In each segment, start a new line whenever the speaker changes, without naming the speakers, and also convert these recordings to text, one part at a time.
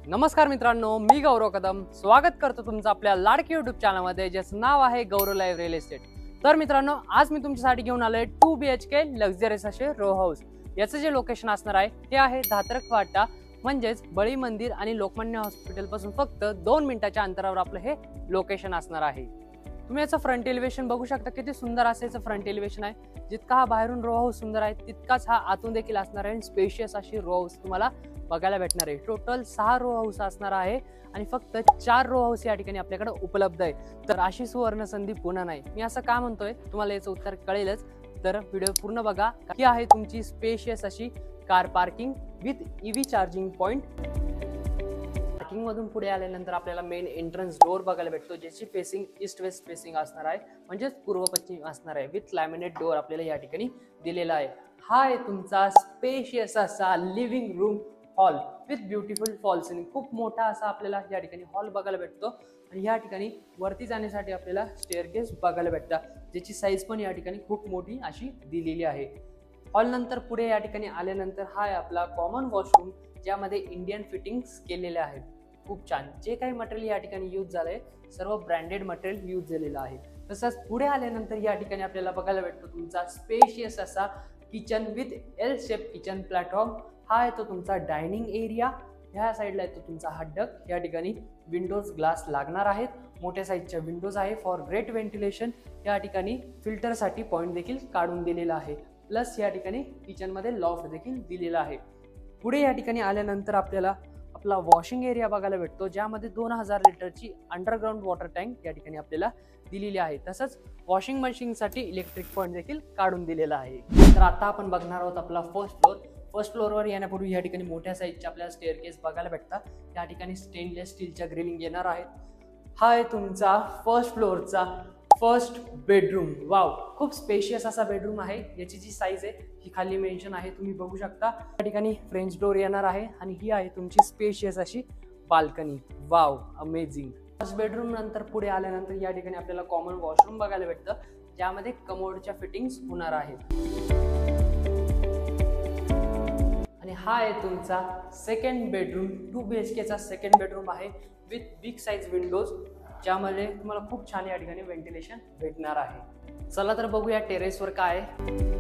नमस्कार मित्रांनो, मी गौरव कदम स्वागत करतो तुमचं आपल्या लाडकी YouTube चॅनलमध्ये, ज्याचं नाव आहे गौरव लाईव्ह रिअल एस्टेट। तर मित्रांनो, आज मी तुमच्यासाठी घेऊन आलोय 2 BHK लक्झरियस असे रो हाऊस। याचं जे लोकेशन असणार आहे ते आहे धात्रक फाटा, म्हणजेच बळी मंदिर आणि लोकमान्य हॉस्पिटल पासून फक्त 2 मिनिटाच्या अंतरावर आपलं हे लोकेशन असणार आहे। तुम्ही याचं फ्रंट एलिव्हेशन बघू शकता, किती सुंदर असं याचं फ्रंट एलिव्हेशन आहे। जितका हा बाहेरून रो हाऊस सुंदर आहे, तितकाच हा आतून देखील असणार आहे। स्पेशियस अशी रो हाऊस तुम्हाला बघायला भेटणार आहे। टोटल 6 रो हाऊस असणार आहे आणि फक्त 4 रो हाऊस या ठिकाणी आपल्याकडे उपलब्ध आहे। तर अशी सुवर्ण संधी पुन्हा नाही। मी असं का म्हणतोय तुम्हाला याचं उत्तर कळेलच, तर व्हिडिओ पूर्ण बघा। ही आहे तुमची स्पेशियस अशी car parking with EV charging point. Parking मधून पुढे आल्यानंतर आपल्याला मेन एंट्रन्स डोर बघायला भेटतो, ज्याची फेसिंग ईस्ट वेस्ट फेसिंग असणार आहे, म्हणजे पूर्व पश्चिम असणार आहे। विथ लॅमिनेट डोर आपल्याला या ठिकाणी दिलेला आहे। हा आहे तुमचा स्पेशियस असा living room hall with beautiful fall ceiling. खूप मोठा असा आपल्याला या ठिकाणी हॉल बघायला भेटतो आणि या ठिकाणी वरती जाण्यासाठी आपल्याला स्टेअरकेस बघायला भेटतात, ज्याची साईज पण या ठिकाणी खूप मोठी अशी दिलेली आहे। हॉल नंतर पुढे या ठिकाणी आल्यानंतर हा आहे आपला कॉमन वॉशरूम, ज्यामध्ये इंडियन फिटिंग्स केलेले आहेत। खूप छान। जे काही मटेरियल या ठिकाणी यूज झालंय सर्व ब्रँडेड मटेरियल यूज झालेलं आहे। तसंच पुढे आल्यानंतर या ठिकाणी आपल्याला बघायला भेटतो तुमचा स्पेशियस असा kitchen with L shape kitchen platform. हा येतो तुमचा डायनिंग एरिया। ह्या साईडला येतो तुमचा हड्डक। या ठिकाणी विंडोज ग्लास लागणार आहेत, मोठ्या साईजच्या विंडोज आहे फॉर ग्रेट व्हेंटिलेशन। या ठिकाणी फिल्टरसाठी पॉइंट देखील काढून दिलेला आहे। प्लस या ठिकाणी किचनमध्ये लॉफ्ट देखील दिलेला आहे। पुढे या ठिकाणी आल्यानंतर आपल्याला आपला वॉशिंग एरिया बघायला भेटतो, ज्यामध्ये 2000 लिटरची अंडरग्राउंड वॉटर टँक या ठिकाणी आपल्याला दिलेली आहे। तसंच वॉशिंग मशीनसाठी इलेक्ट्रिक पॉइंट देखील काढून दिलेला आहे। तर आता आपण बघणार आहोत आपला फर्स्ट फ्लोर। फर्स्ट फ्लोअरवर येण्यापूर्वी या ठिकाणी मोठ्या साईजच्या आपल्याला स्टेअरकेस बघायला भेटतात। या ठिकाणी स्टेनलेस स्टीलच्या ग्रिलिंग येणार आहेत। हा आहे तुमचा फर्स्ट फ्लोअरचा फर्स्ट बेडरूम। वाव, खूप स्पेशियस असा बेडरूम आहे। याची जी साईज आहे ही खाली मेन्शन आहे, तुम्ही बघू शकता। या ठिकाणी फ्रेंच डोर येणार आहे आणि ही आहे तुमची स्पेशियस अशी balcony. Wow, amazing. First bedroom नंतर पुढे आल्यानंतर या ठिकाणी आपल्याला कॉमन वॉशरूम बघायला भेटतं, ज्यामध्ये कमोडच्या फिटिंग्स होणार आहेत। आणि हा आहे तुमचा सेकंड बेडरूम। 2 BHK चा सेकंड बेडरूम आहे विथ बिग साईज विंडोज, ज्यामध्ये तुम्हाला खूप छान या ठिकाणी व्हेंटिलेशन भेटणार आहे। चला तर बघूया टेरेसवर काय आहे।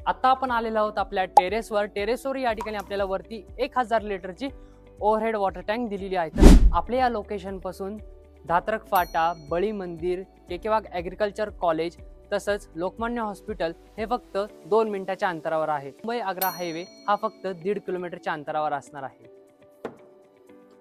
आता आपण आलेलो आहोत आपल्या टेरेसवर। टेरेसवर या ठिकाणी आपल्याला वरती 1000 लिटरची ओव्हरहेड वॉटर टँक दिलेली आहे। तर आपल्या या लोकेशन पासून धात्रक फाटा, बळी मंदिर, केकेवाग ॲग्रिकल्चर कॉलेज तसंच लोकमान्य हॉस्पिटल हे फक्त 2 मिनिटाच्या अंतरावर आहे। मुंबई आग्रा हायवे हा फक्त 1.5 किलोमीटरच्या अंतरावर असणार आहे।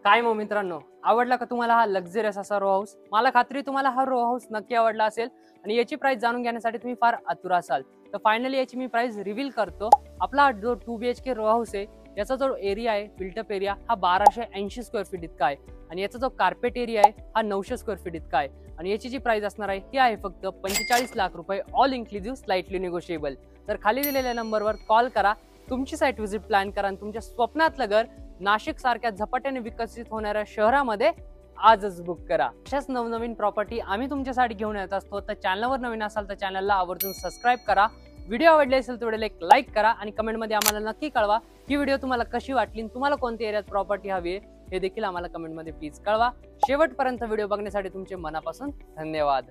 काय मग मित्रांनो, आवडला का तुम्हाला हा लक्झरियस असा रो हाऊस? मला खात्री तुम्हाला हा रो हाऊस नक्की आवडला असेल आणि याची प्राइस जाणून घेण्यासाठी तुम्ही फार आतुर असाल। तर फायनली याची मी प्राइस रिव्हील करतो। आपला जो 2 BHK रो हाऊस आहे, याचा जो एरिया आहे बिल्टअप एरिया हा 1280 स्क्वेअर फीट इतका आहे आणि याचा जो कार्पेट एरिया आहे हा 900 स्क्वेअर फीट इतका आहे। आणि याची जी प्राइस असणार आहे ही आहे फक्त 45 लाख रुपये, ऑल इन्क्लुसिव्ह, स्लाइटली निगोशिएबल। तर खाली दिलेल्या नंबरवर कॉल करा, तुमची साईट व्हिजिट प्लॅन करा आणि तुमच्या स्वप्नातलं घर नाशिक सारख्या झपाट्याने विकसित होणाऱ्या शहरामध्ये आजच बुक करा। अशाच नवनवीन प्रॉपर्टी आम्ही तुमच्यासाठी घेऊन येत असतो। तर चॅनलवर नवीन असाल तर चॅनलला आवर्जून सबस्क्राईब करा। व्हिडिओ आवडले असेल तर व्हिडिओला एक लाईक करा आणि कमेंटमध्ये आम्हाला नक्की कळवा की व्हिडिओ तुम्हाला कशी वाटली, तुम्हाला कोणत्या एरियात प्रॉपर्टी हवी आहे हे देखील आम्हाला कमेंटमध्ये प्लीज कळवा। शेवटपर्यंत व्हिडिओ बघण्यासाठी तुमचे मनापासून धन्यवाद।